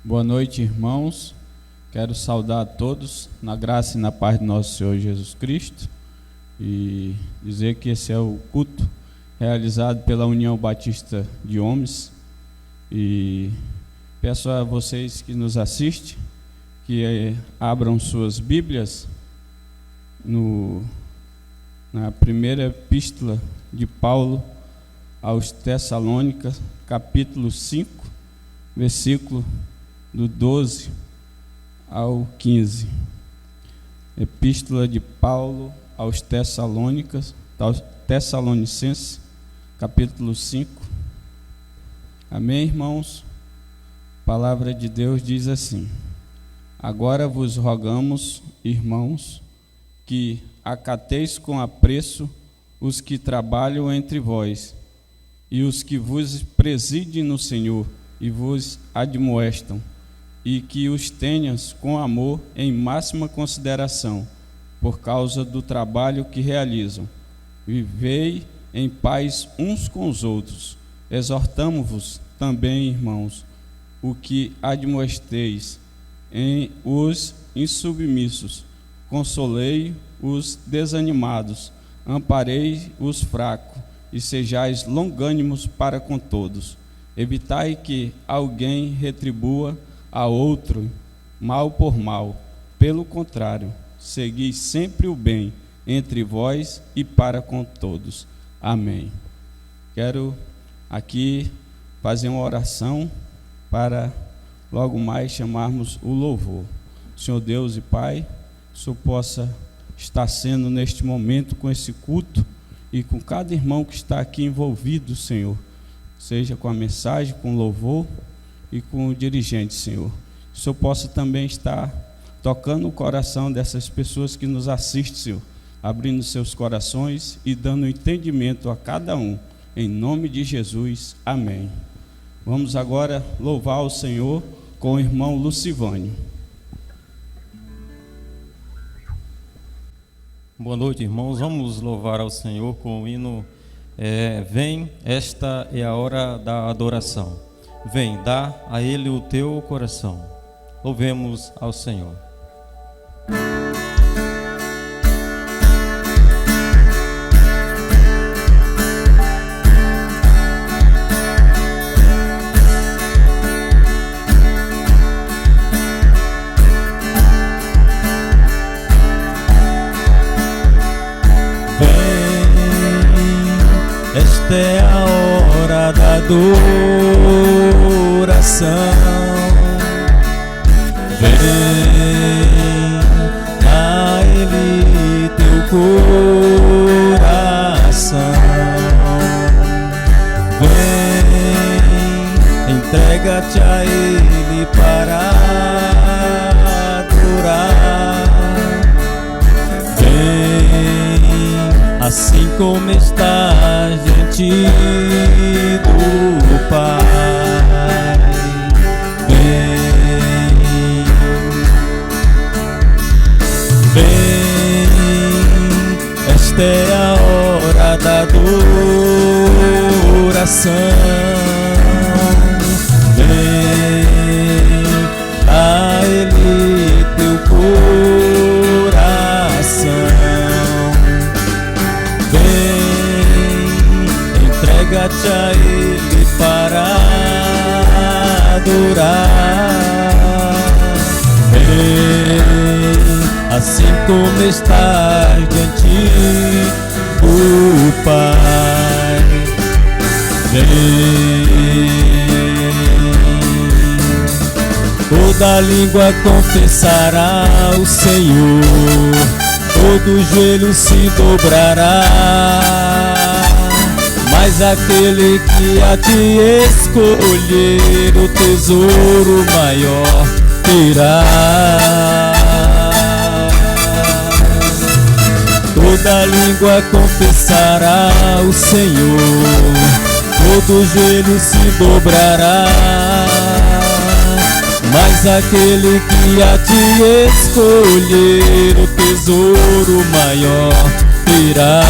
Boa noite, irmãos. Quero saudar a todos na graça e na paz do nosso Senhor Jesus Cristo e dizer que esse é o culto realizado pela União Batista de Homens, e peço a vocês que nos assistem que abram suas Bíblias na primeira epístola de Paulo aos Tessalônicas, capítulo 5, versículo do 12 ao 15. Epístola de Paulo aos Tessalonicenses, capítulo 5. Amém, irmãos? A palavra de Deus diz assim: agora vos rogamos, irmãos, que acateis com apreço os que trabalham entre vós e os que vos presidem no Senhor e vos admoestam, e que os tenhas com amor em máxima consideração, por causa do trabalho que realizam. Vivei em paz uns com os outros. Exortamo-vos também, irmãos, o que admoesteis em os insubmissos. Consolei os desanimados, amparei os fracos, e sejais longânimos para com todos. Evitai que alguém retribua a outro mal por mal. Pelo contrário, segui sempre o bem entre vós e para com todos. Amém. Quero aqui fazer uma oração para logo mais chamarmos o louvor. Senhor Deus e Pai, que o Senhor possa estar sendo neste momento com esse culto e com cada irmão que está aqui envolvido, Senhor, seja com a mensagem, com o louvor e com o dirigente, Senhor. Que o Senhor possa também estar tocando o coração dessas pessoas que nos assistem, Senhor, abrindo seus corações e dando entendimento a cada um, em nome de Jesus, amém. Vamos agora louvar o Senhor com o irmão Lucivânio. Boa noite, irmãos. Vamos louvar ao Senhor com o hino Vem, esta é a hora da adoração. Vem, dá a Ele o teu coração. Louvemos ao Senhor. Esta é a hora da adoração. Vem a Ele teu coração. Vem, entrega-te a Ele para adorar. Vem, assim como estás diante do Pai. Vem, esta é a hora da adoração. Vem, a Ele teu coração. Entrega-te a Ele para adorar. Vem, assim como estás diante do Pai. Vem, toda língua confessará o Senhor, todo joelho se dobrará. Mas aquele que a ti escolher, o tesouro maior terá. Toda língua confessará o Senhor, todo joelho se dobrará. Mas aquele que a ti escolher, o tesouro maior terá.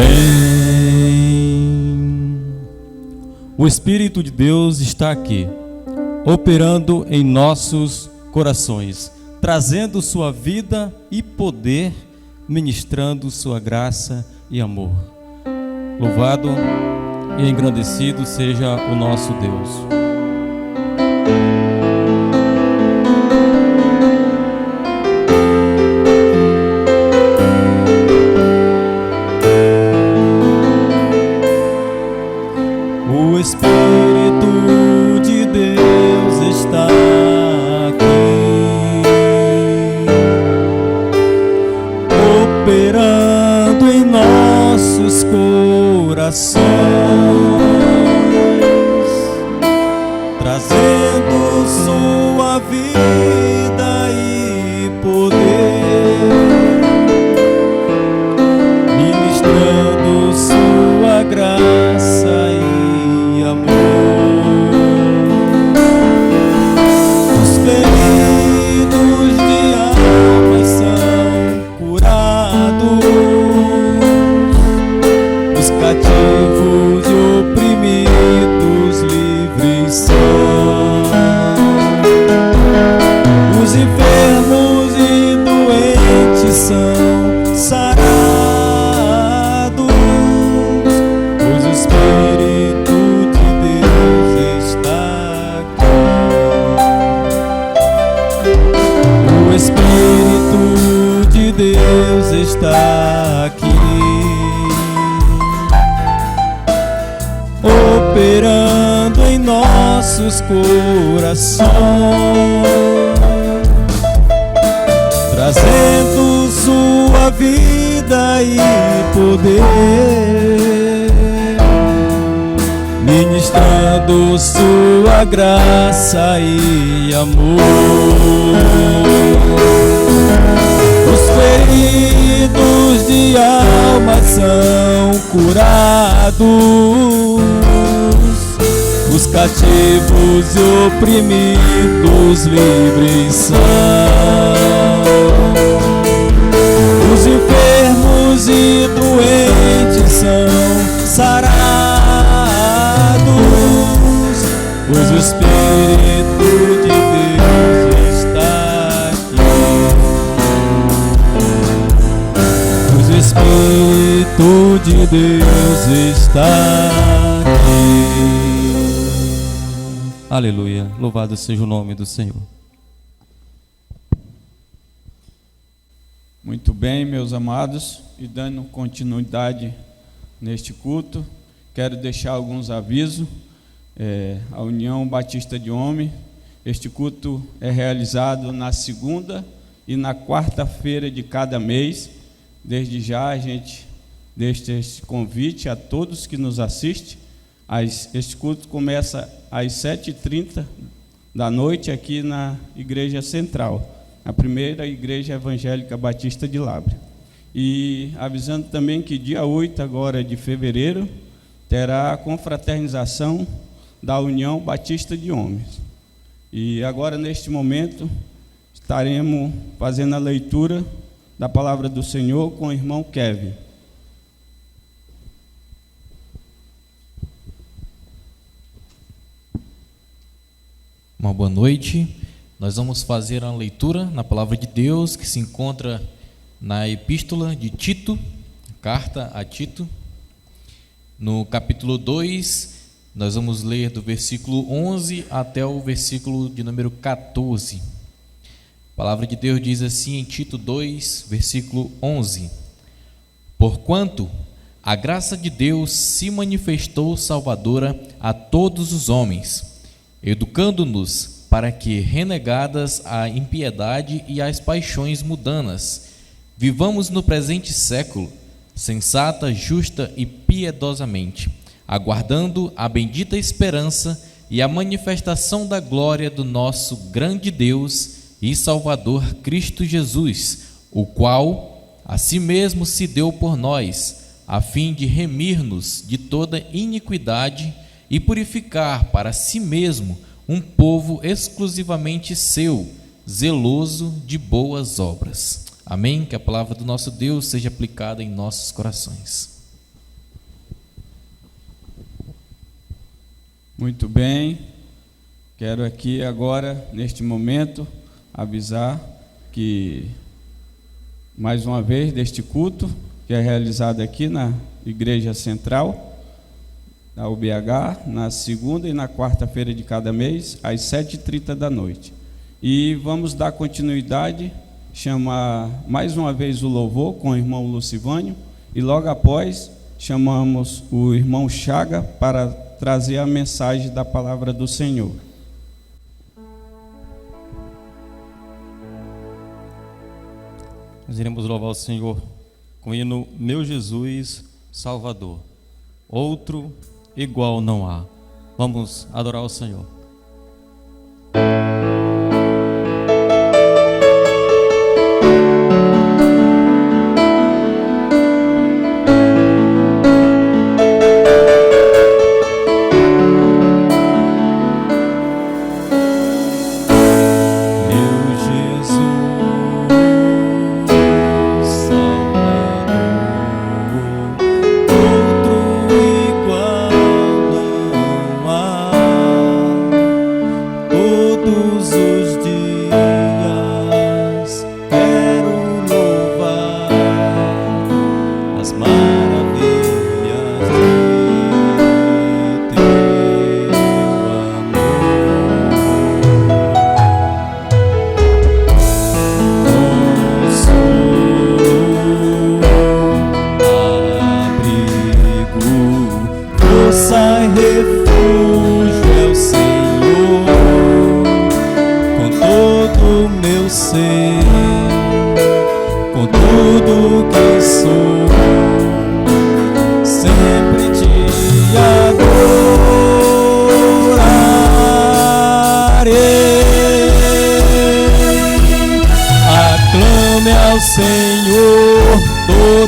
Vem. O Espírito de Deus está aqui, operando em nossos corações, trazendo sua vida e poder, ministrando sua graça e amor. Louvado e engrandecido seja o nosso Deus. O Espírito de Deus está aqui, operando em nossos corações, trazendo sua vida e poder, ministrando sua graça e amor. Os feridos de alma são curados, os cativos e oprimidos livres são, os enfermos e doentes são sarados, pois o Espírito de Deus está aqui. O Espírito de Deus está aqui, operando em nossos corações, trazendo sua vida e poder, ministrando sua graça e amor. Os feridos de alma são curados, os cativos e oprimidos livres são, os enfermos e doentes são sarados, pois o Espírito de Deus está aqui. Pois o Espírito de Deus está aqui. Aleluia, louvado seja o nome do Senhor. Muito bem, meus amados, e dando continuidade neste culto, quero deixar alguns avisos. A União Batista de Homem, este culto é realizado na segunda e na quarta-feira de cada mês. Desde já a gente deixa este convite a todos que nos assistem. Este culto começa às 7h30 da noite aqui na Igreja Central, a primeira Igreja Evangélica Batista de Lábrea. E avisando também que dia 8 agora de fevereiro terá a confraternização da União Batista de Homens. E agora, neste momento, estaremos fazendo a leitura da palavra do Senhor com o irmão Kevin. Uma boa noite. Nós vamos fazer uma leitura na palavra de Deus que se encontra na epístola de Tito, carta a Tito, no capítulo 2. Nós vamos ler do versículo 11 até o versículo de número 14. A palavra de Deus diz assim em Tito 2, versículo 11: Porquanto a graça de Deus se manifestou salvadora a todos os homens, educando-nos para que, renegadas a impiedade e as paixões mundanas, vivamos no presente século, sensata, justa e piedosamente, aguardando a bendita esperança e a manifestação da glória do nosso grande Deus e Salvador Cristo Jesus, o qual a si mesmo se deu por nós, a fim de remir-nos de toda iniquidade e purificar para si mesmo um povo exclusivamente seu, zeloso de boas obras. Amém? Que a palavra do nosso Deus seja aplicada em nossos corações. Muito bem, quero aqui agora, neste momento, avisar que, mais uma vez, deste culto, que é realizado aqui na Igreja Central, da UBH, na segunda e na quarta-feira de cada mês, às 7h30 da noite. E vamos dar continuidade, chamar mais uma vez o louvor com o irmão Lucivânio, e logo após chamamos o irmão Chaga para trazer a mensagem da palavra do Senhor. Nós iremos louvar o Senhor com o hino Meu Jesus Salvador. Outro igual não há. Vamos adorar o Senhor.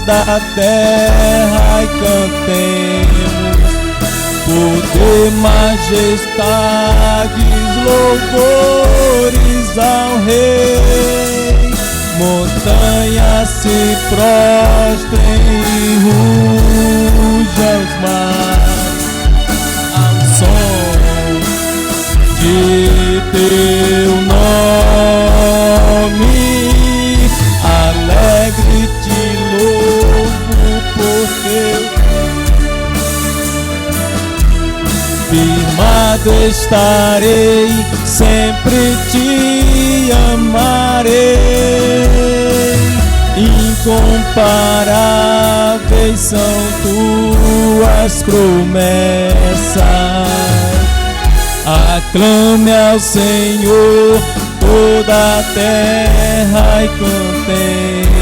Da terra e cantemos poder, majestades, louvores ao Rei. Montanhas se prostrem e rujam os mares ao som de teu nome. Alegre te louvo por teu firmado estarei, sempre te amarei. Incomparáveis são tuas promessas. Aclame ao Senhor toda a terra e cantemos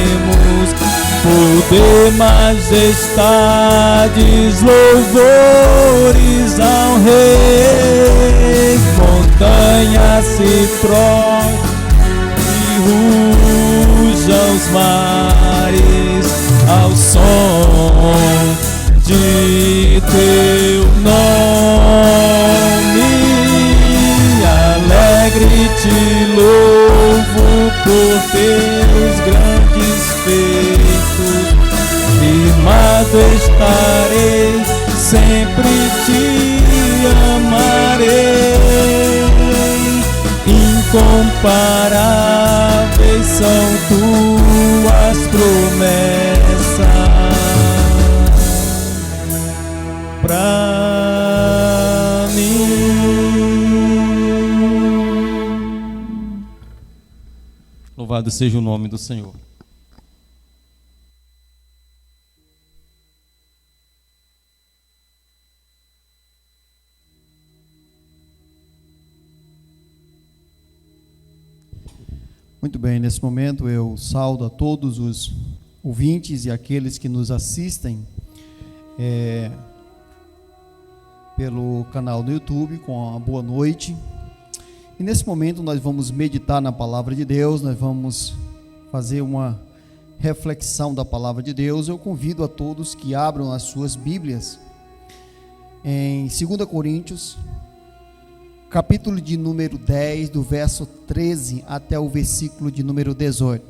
poder, majestades, louvores ao Rei. Montanhas se prostrem e rujam os mares ao som de teu nome. Alegre te louvo por teus grandes feitos. Firmado estarei, sempre te amarei. Incomparáveis são tuas promessas pra mim. Louvado seja o nome do Senhor. Muito bem, nesse momento eu saudo a todos os ouvintes e aqueles que nos assistem pelo canal do YouTube com uma boa noite. E nesse momento nós vamos meditar na palavra de Deus, nós vamos fazer uma reflexão da palavra de Deus. Eu convido a todos que abram as suas Bíblias em 2 Coríntios, capítulo de número 10, do verso 13 até o versículo de número 18.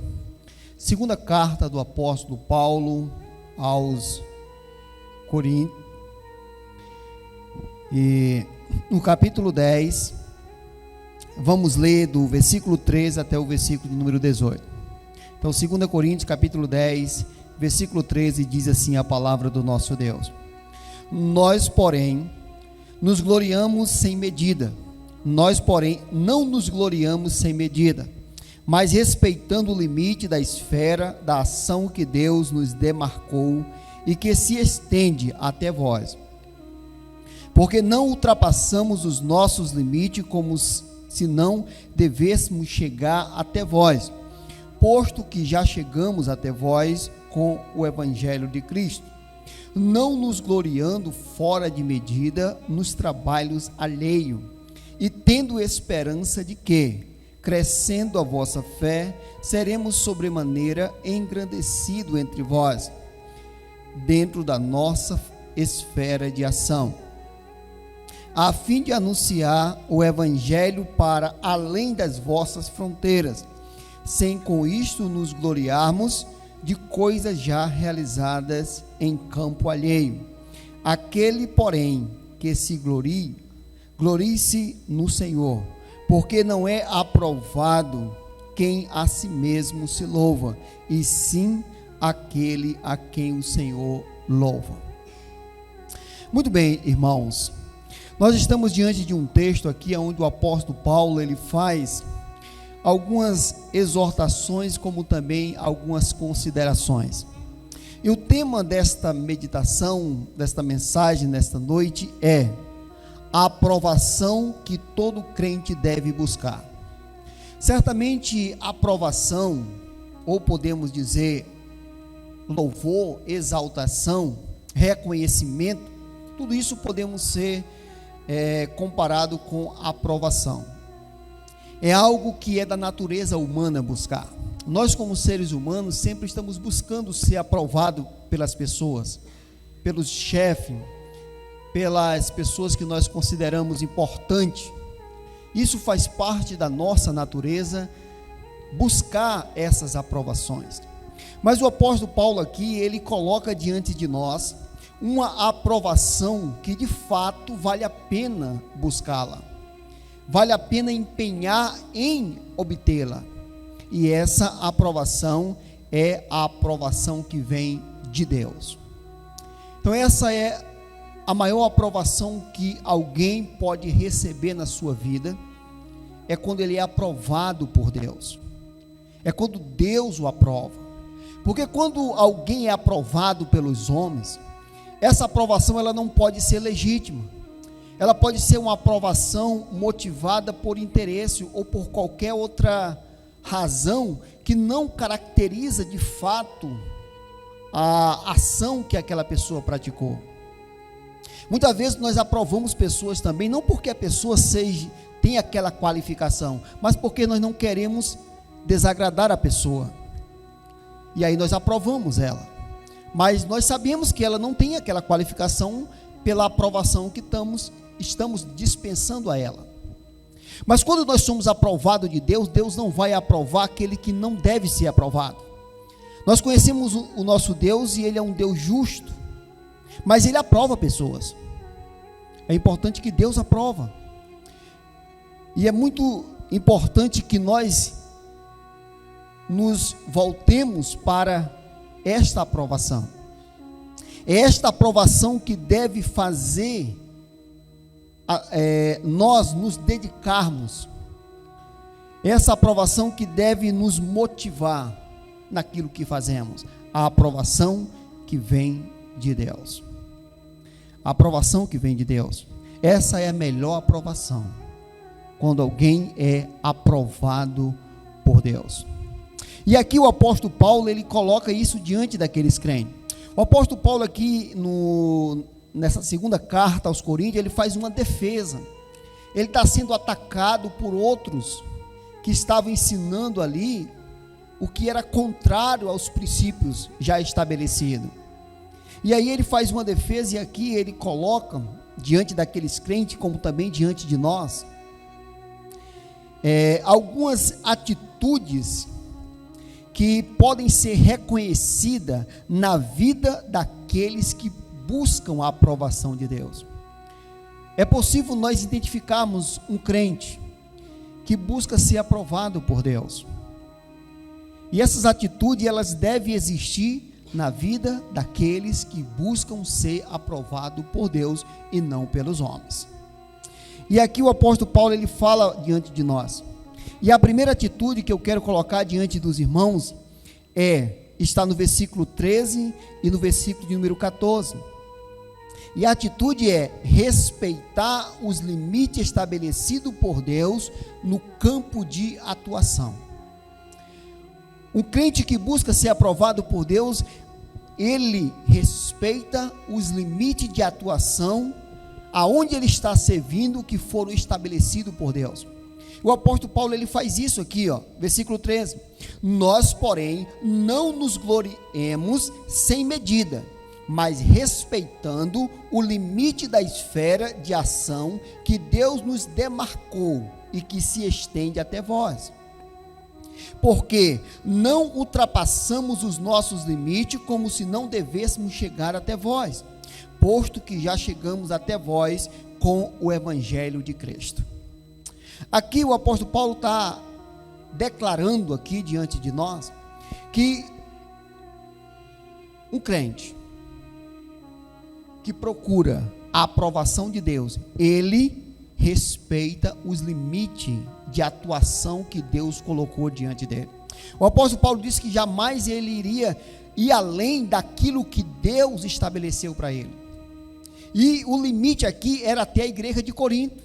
Segunda carta do apóstolo Paulo aos Coríntios. E no capítulo 10, vamos ler do versículo 13 até o versículo de número 18. Então, 2 Coríntios, capítulo 10, versículo 13, diz assim a palavra do nosso Deus: Nós, porém, nos gloriamos sem medida. Nós, porém, não nos gloriamos sem medida, mas respeitando o limite da esfera da ação que Deus nos demarcou e que se estende até vós. Porque não ultrapassamos os nossos limites como se não devêssemos chegar até vós, posto que já chegamos até vós com o Evangelho de Cristo, não nos gloriando fora de medida nos trabalhos alheios, e tendo esperança de que, crescendo a vossa fé, seremos sobremaneira engrandecidos entre vós, dentro da nossa esfera de ação, a fim de anunciar o Evangelho para além das vossas fronteiras, sem com isto nos gloriarmos de coisas já realizadas em campo alheio. Aquele, porém, que se glorie, glorie-se no Senhor, porque não é aprovado quem a si mesmo se louva, e sim aquele a quem o Senhor louva. Muito bem, irmãos, nós estamos diante de um texto aqui onde o apóstolo Paulo ele faz algumas exortações, como também algumas considerações. E o tema desta meditação, desta mensagem nesta noite é a aprovação que todo crente deve buscar. Certamente a aprovação, ou podemos dizer louvor, exaltação, reconhecimento, tudo isso podemos ser comparado com aprovação. É algo que é da natureza humana buscar. Nós, como seres humanos, sempre estamos buscando ser aprovado pelas pessoas, pelos chefes, pelas pessoas que nós consideramos importantes. Isso faz parte da nossa natureza, buscar essas aprovações. Mas o apóstolo Paulo aqui, ele coloca diante de nós uma aprovação que de fato vale a pena buscá-la, vale a pena empenhar em obtê-la, e essa aprovação é a aprovação que vem de Deus. Então essa é a maior aprovação que alguém pode receber na sua vida, é quando ele é aprovado por Deus, é quando Deus o aprova, porque quando alguém é aprovado pelos homens, essa aprovação ela não pode ser legítima, ela pode ser uma aprovação motivada por interesse ou por qualquer outra razão que não caracteriza de fato a ação que aquela pessoa praticou. Muitas vezes nós aprovamos pessoas também, não porque a pessoa tem aquela qualificação, mas porque nós não queremos desagradar a pessoa, e aí nós aprovamos ela, mas nós sabemos que ela não tem aquela qualificação pela aprovação que estamos dispensando a ela. Mas quando nós somos aprovados de Deus, Deus não vai aprovar aquele que não deve ser aprovado. Nós conhecemos o nosso Deus e Ele é um Deus justo, mas Ele aprova pessoas. É importante que Deus aprova, e é muito importante que nós nos voltemos para esta aprovação. É esta aprovação que deve fazer nós nos dedicarmos, essa aprovação que deve nos motivar naquilo que fazemos, a aprovação que vem de Deus. A aprovação que vem de Deus, essa é a melhor aprovação, quando alguém é aprovado por Deus. E aqui o apóstolo Paulo, ele coloca isso diante daqueles crentes. O apóstolo Paulo aqui, nessa segunda carta aos Coríntios, ele faz uma defesa. Ele está sendo atacado por outros que estavam ensinando ali o que era contrário aos princípios já estabelecidos. E aí ele faz uma defesa, e aqui ele coloca diante daqueles crentes, como também diante de nós, algumas atitudes que podem ser reconhecidas na vida daqueles que buscam a aprovação de Deus. É possível nós identificarmos um crente que busca ser aprovado por Deus. E essas atitudes, elas devem existir na vida daqueles que buscam ser aprovados por Deus e não pelos homens. E aqui o apóstolo Paulo, ele fala diante de nós. E a primeira atitude que eu quero colocar diante dos irmãos está no versículo 13 e no versículo de número 14. E a atitude é respeitar os limites estabelecidos por Deus no campo de atuação. Um crente que busca ser aprovado por Deus, ele respeita os limites de atuação aonde ele está servindo, que foram estabelecidos por Deus. O apóstolo Paulo, ele faz isso aqui, versículo 13. Nós, porém, não nos gloriemos sem medida, mas respeitando o limite da esfera de ação que Deus nos demarcou e que se estende até vós. Porque não ultrapassamos os nossos limites como se não devêssemos chegar até vós, posto que já chegamos até vós com o evangelho de Cristo. Aqui o apóstolo Paulo está declarando aqui diante de nós que um crente que procura a aprovação de Deus, ele respeita os limites de atuação que Deus colocou diante dele. O apóstolo Paulo disse que jamais ele iria ir além daquilo que Deus estabeleceu para ele. E o limite aqui era até a igreja de Corinto.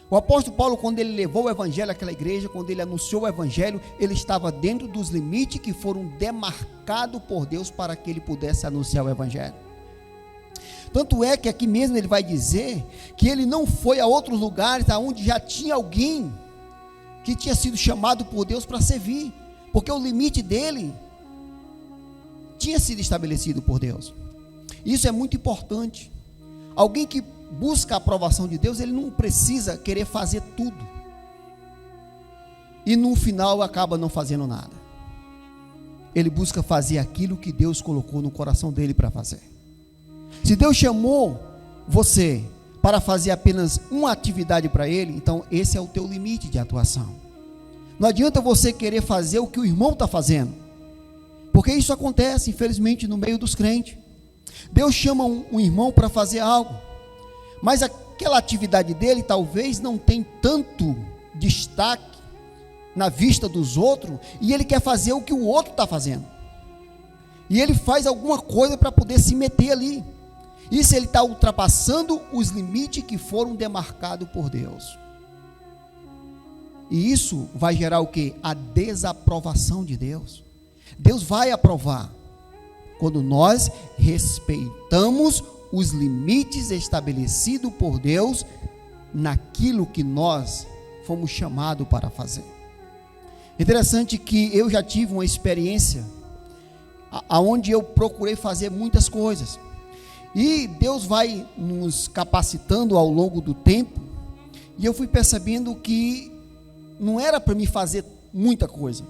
O apóstolo Paulo, quando ele levou o evangelho àquela igreja, quando ele anunciou o evangelho, ele estava dentro dos limites que foram demarcados por Deus para que ele pudesse anunciar o evangelho. Tanto é que aqui mesmo ele vai dizer que ele não foi a outros lugares onde já tinha alguém que tinha sido chamado por Deus para servir, porque o limite dele tinha sido estabelecido por Deus. Isso é muito importante. Alguém que busca a aprovação de Deus, ele não precisa querer fazer tudo e no final acaba não fazendo nada. Ele busca fazer aquilo que Deus colocou no coração dele para fazer. Se Deus chamou você para fazer apenas uma atividade para ele, então esse é o teu limite de atuação. Não adianta você querer fazer o que o irmão está fazendo, porque isso acontece infelizmente no meio dos crentes. Deus chama um irmão para fazer algo, mas aquela atividade dele talvez não tenha tanto destaque na vista dos outros, e ele quer fazer o que o outro está fazendo, e ele faz alguma coisa para poder se meter ali. Isso ele está ultrapassando os limites que foram demarcados por Deus, e isso vai gerar o que? A desaprovação de Deus. Deus vai aprovar quando nós respeitamos os limites estabelecidos por Deus naquilo que nós fomos chamados para fazer. Interessante que eu já tive uma experiência aonde eu procurei fazer muitas coisas, e Deus vai nos capacitando ao longo do tempo, e eu fui percebendo que não era para mim fazer muita coisa,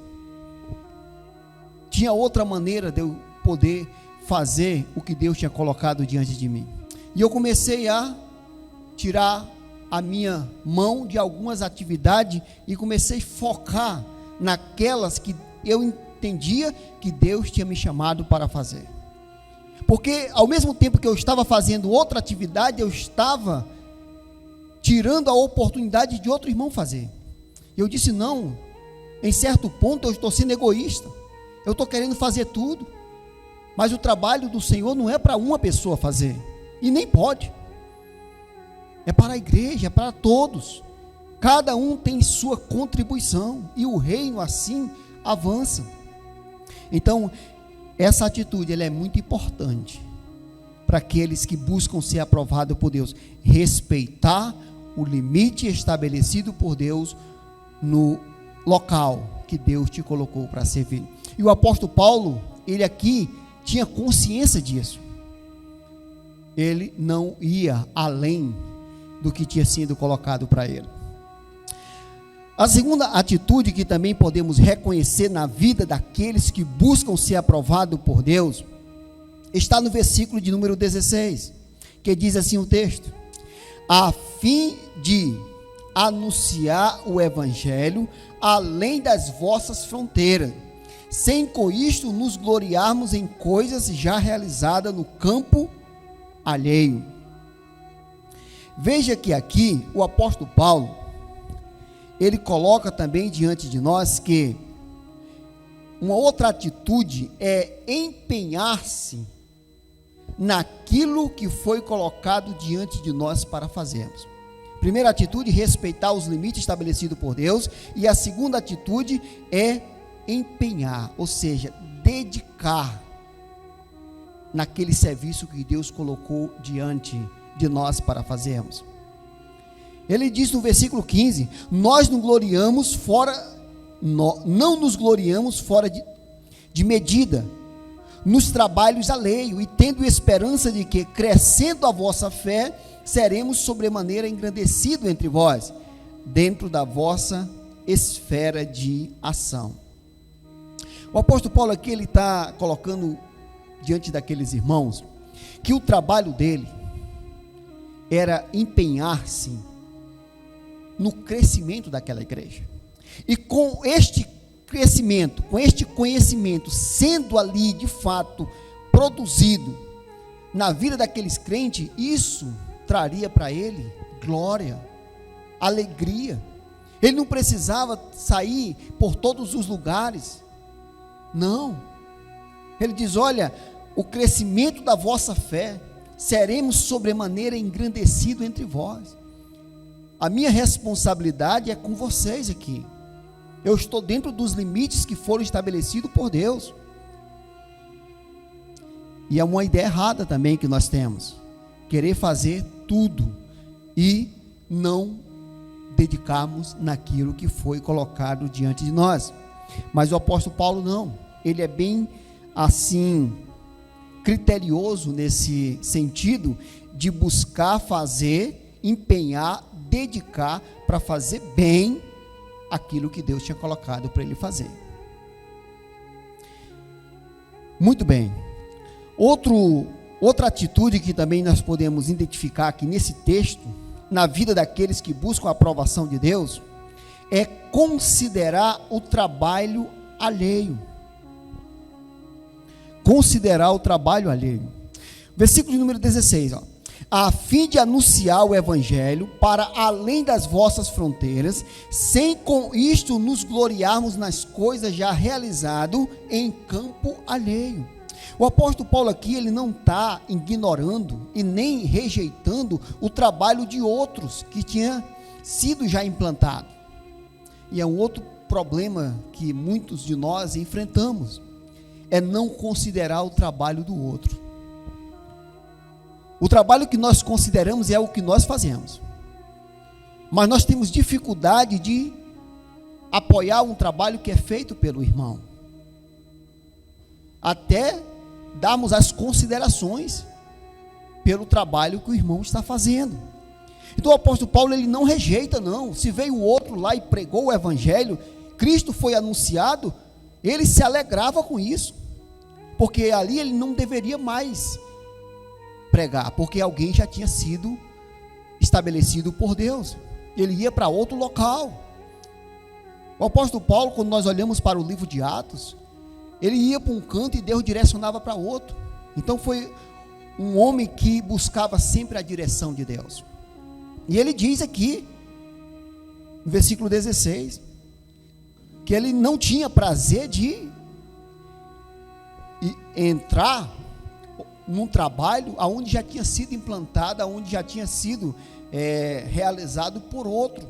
tinha outra maneira de eu poder fazer o que Deus tinha colocado diante de mim. E eu comecei a tirar a minha mão de algumas atividades e comecei a focar naquelas que eu entendia que Deus tinha me chamado para fazer. Porque ao mesmo tempo que eu estava fazendo outra atividade, eu estava tirando a oportunidade de outro irmão fazer. Eu disse não, em certo ponto eu estou sendo egoísta, eu estou querendo fazer tudo, mas o trabalho do Senhor não é para uma pessoa fazer, e nem pode, é para a igreja, é para todos, cada um tem sua contribuição, e o reino assim avança. Então essa atitude ela é muito importante para aqueles que buscam ser aprovados por Deus, respeitar o limite estabelecido por Deus no local que Deus te colocou para servir. E o apóstolo Paulo, ele aqui tinha consciência disso, ele não ia além do que tinha sido colocado para ele. A segunda atitude que também podemos reconhecer na vida daqueles que buscam ser aprovados por Deus, está no versículo de número 16, que diz assim o texto: a fim de anunciar o evangelho além das vossas fronteiras, sem com isto nos gloriarmos em coisas já realizadas no campo alheio. Veja que aqui o apóstolo Paulo, ele coloca também diante de nós que uma outra atitude é empenhar-se naquilo que foi colocado diante de nós para fazermos. Primeira atitude, respeitar os limites estabelecidos por Deus, e a segunda atitude é empenhar, ou seja, dedicar naquele serviço que Deus colocou diante de nós para fazermos. Ele diz no versículo 15: nós não nos gloriamos fora de medida nos trabalhos alheios, e tendo esperança de que, crescendo a vossa fé, seremos sobremaneira engrandecidos entre vós, dentro da vossa esfera de ação. O apóstolo Paulo aqui, ele está colocando diante daqueles irmãos, que o trabalho dele era empenhar-se no crescimento daquela igreja, e com este crescimento, com este conhecimento sendo ali de fato produzido na vida daqueles crentes, isso traria para ele glória, alegria. Ele não precisava sair por todos os lugares, não. Ele diz: olha, o crescimento da vossa fé, seremos sobremaneira engrandecidos entre vós. A minha responsabilidade é com vocês aqui. Eu estou dentro dos limites que foram estabelecidos por Deus. E é uma ideia errada também que nós temos, querer fazer tudo e não dedicarmos naquilo que foi colocado diante de nós. Mas o apóstolo Paulo não, ele é bem assim criterioso nesse sentido de buscar fazer, empenhar, dedicar para fazer bem aquilo que Deus tinha colocado para ele fazer. Muito bem. Outra atitude que também nós podemos identificar aqui nesse texto, na vida daqueles que buscam a aprovação de Deus, é considerar o trabalho alheio. Considerar o trabalho alheio. Versículo número 16, ó. A fim de anunciar o evangelho para além das vossas fronteiras, sem com isto nos gloriarmos nas coisas já realizadas em campo alheio. O apóstolo Paulo aqui, ele não está ignorando e nem rejeitando o trabalho de outros que tinha sido já implantado. E é um outro problema que muitos de nós enfrentamos, é não considerar o trabalho do outro. O trabalho que nós consideramos é o que nós fazemos, mas nós temos dificuldade de apoiar um trabalho que é feito pelo irmão, até darmos as considerações pelo trabalho que o irmão está fazendo. Então o apóstolo Paulo, ele não rejeita, não. Se veio o outro lá e pregou o evangelho, Cristo foi anunciado, ele se alegrava com isso, porque ali ele não deveria mais pregar, porque alguém já tinha sido estabelecido por Deus. Ele ia para outro local. O apóstolo Paulo, quando nós olhamos para o livro de Atos, ele ia para um canto e Deus direcionava para outro. Então foi um homem que buscava sempre a direção de Deus. E ele diz aqui, no versículo 16, que ele não tinha prazer de entrar num trabalho aonde já tinha sido implantado, aonde já tinha sido realizado por outro.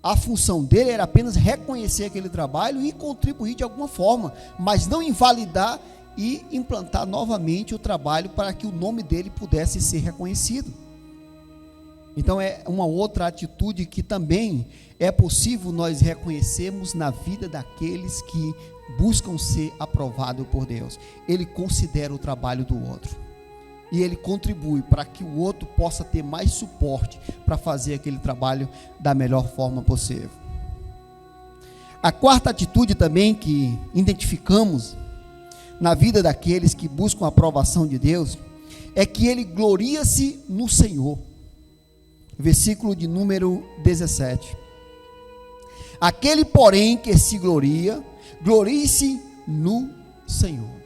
A função dele era apenas reconhecer aquele trabalho e contribuir de alguma forma, mas não invalidar e implantar novamente o trabalho para que o nome dele pudesse ser reconhecido. Então é uma outra atitude que também é possível nós reconhecermos na vida daqueles que buscam ser aprovados por Deus. Ele considera o trabalho do outro e ele contribui para que o outro possa ter mais suporte para fazer aquele trabalho da melhor forma possível. A quarta atitude também que identificamos na vida daqueles que buscam a aprovação de Deus é que ele gloria-se no Senhor. versículo de número 17. Aquele, porém, que se gloria, glorie-se no Senhor.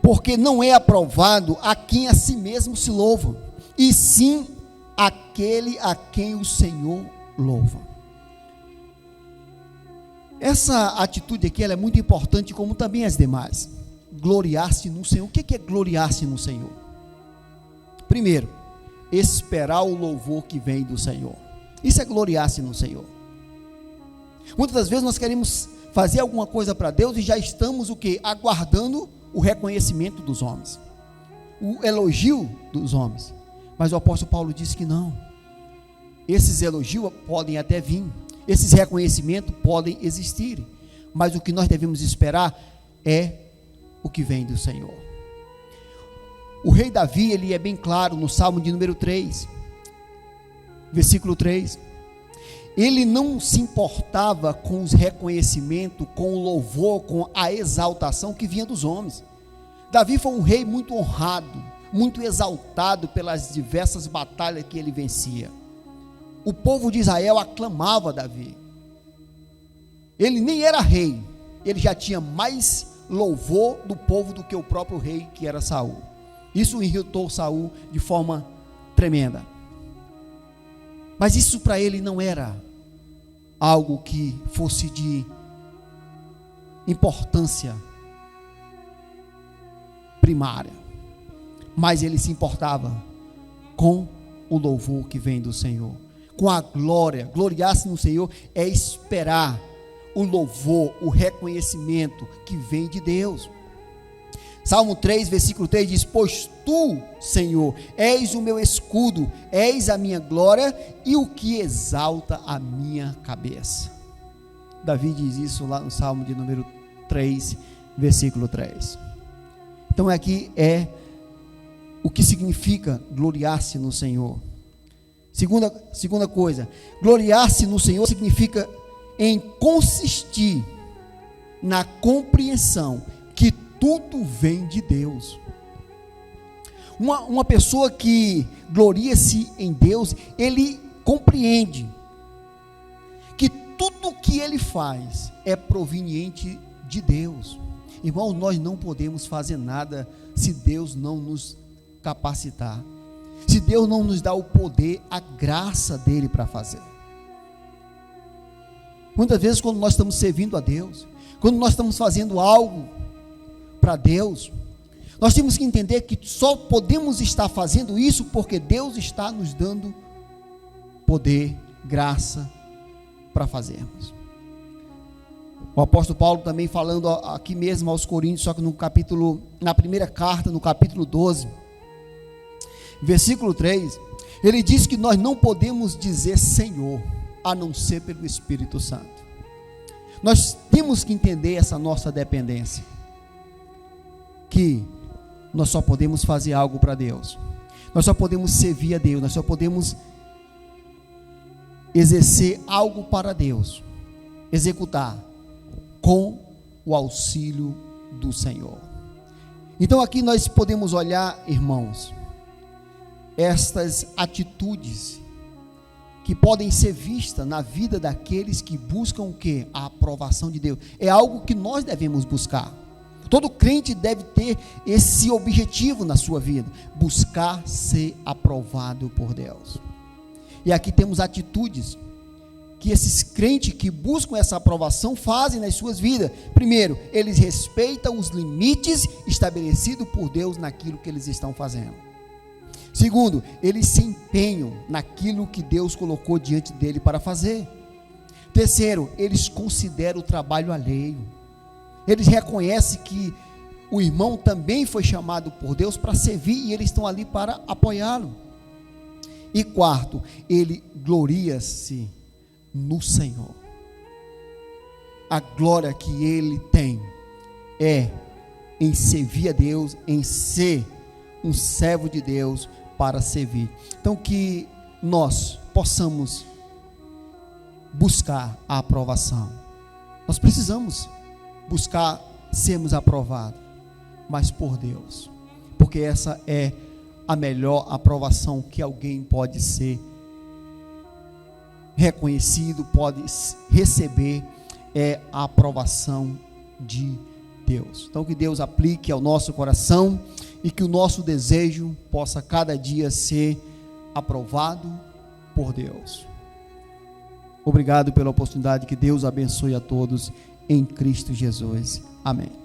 Porque não é aprovado a quem a si mesmo se louva, e sim aquele a quem o Senhor louva. Essa atitude aqui ela é muito importante, como também as demais. Gloriar-se no Senhor. O que é gloriar-se no Senhor? Primeiro, esperar o louvor que vem do Senhor. Isso é gloriar-se no Senhor. Muitas das vezes nós queremos fazer alguma coisa para Deus e já estamos o quê? Aguardando o reconhecimento dos homens, o elogio dos homens. Mas o apóstolo Paulo disse que não. Esses elogios podem até vir, esses reconhecimentos podem existir, mas o que nós devemos esperar é o que vem do Senhor. O rei Davi, ele é bem claro no Salmo de número 3, versículo 3. Ele não se importava com os reconhecimentos, com o louvor, com a exaltação que vinha dos homens. Davi foi um rei muito honrado, muito exaltado pelas diversas batalhas que ele vencia. O povo de Israel aclamava Davi. Ele nem era rei, ele já tinha mais louvor do povo do que o próprio rei, que era Saul. Isso irritou Saul de forma tremenda. Mas isso para ele não era algo que fosse de importância primária, mas ele se importava com o louvor que vem do Senhor, com a glória. Gloriar-se no Senhor é esperar o louvor, o reconhecimento que vem de Deus. Salmo 3, versículo 3 diz: pois tu, Senhor, és o meu escudo, és a minha glória e o que exalta a minha cabeça. Davi diz isso lá no Salmo de número 3, versículo 3. Então aqui é o que significa gloriar-se no Senhor. Segunda coisa, gloriar-se no Senhor significa em consistir na compreensão que tudo vem de Deus. Uma pessoa que gloria-se em Deus, ele compreende que tudo que ele faz é proveniente de Deus. Irmãos, nós não podemos fazer nada se Deus não nos capacitar, se Deus não nos dá o poder, a graça dele para fazer. Muitas vezes, quando nós estamos servindo a Deus, quando nós estamos fazendo algo para Deus, nós temos que entender que só podemos estar fazendo isso porque Deus está nos dando poder, graça para fazermos. O apóstolo Paulo também falando aqui mesmo aos Coríntios, só que na primeira carta, no capítulo 12, versículo 3, ele diz que nós não podemos dizer Senhor, a não ser pelo Espírito Santo. Nós temos que entender essa nossa dependência, que nós só podemos fazer algo para Deus, nós só podemos servir a Deus, nós só podemos exercer algo para Deus, executar com o auxílio do Senhor. Então aqui nós podemos olhar, irmãos, estas atitudes que podem ser vistas na vida daqueles que buscam o quê? A aprovação de Deus. É algo que nós devemos buscar. Todo crente deve ter esse objetivo na sua vida, buscar ser aprovado por Deus. E aqui temos atitudes que esses crentes que buscam essa aprovação fazem nas suas vidas. Primeiro, eles respeitam os limites estabelecidos por Deus naquilo que eles estão fazendo. Segundo, eles se empenham naquilo que Deus colocou diante dele para fazer. Terceiro, eles consideram o trabalho alheio. Eles reconhecem que o irmão também foi chamado por Deus para servir e eles estão ali para apoiá-lo. E quarto, ele gloria-se no Senhor. A glória que ele tem é em servir a Deus, em ser um servo de Deus para servir. Então que nós possamos buscar a aprovação. Nós precisamos buscar sermos aprovados, mas por Deus, porque essa é a melhor aprovação que alguém pode ser reconhecido, pode receber, é a aprovação de Deus. Então que Deus aplique ao nosso coração e que o nosso desejo possa cada dia ser aprovado por Deus. Obrigado pela oportunidade, que Deus abençoe a todos em Cristo Jesus. Amém.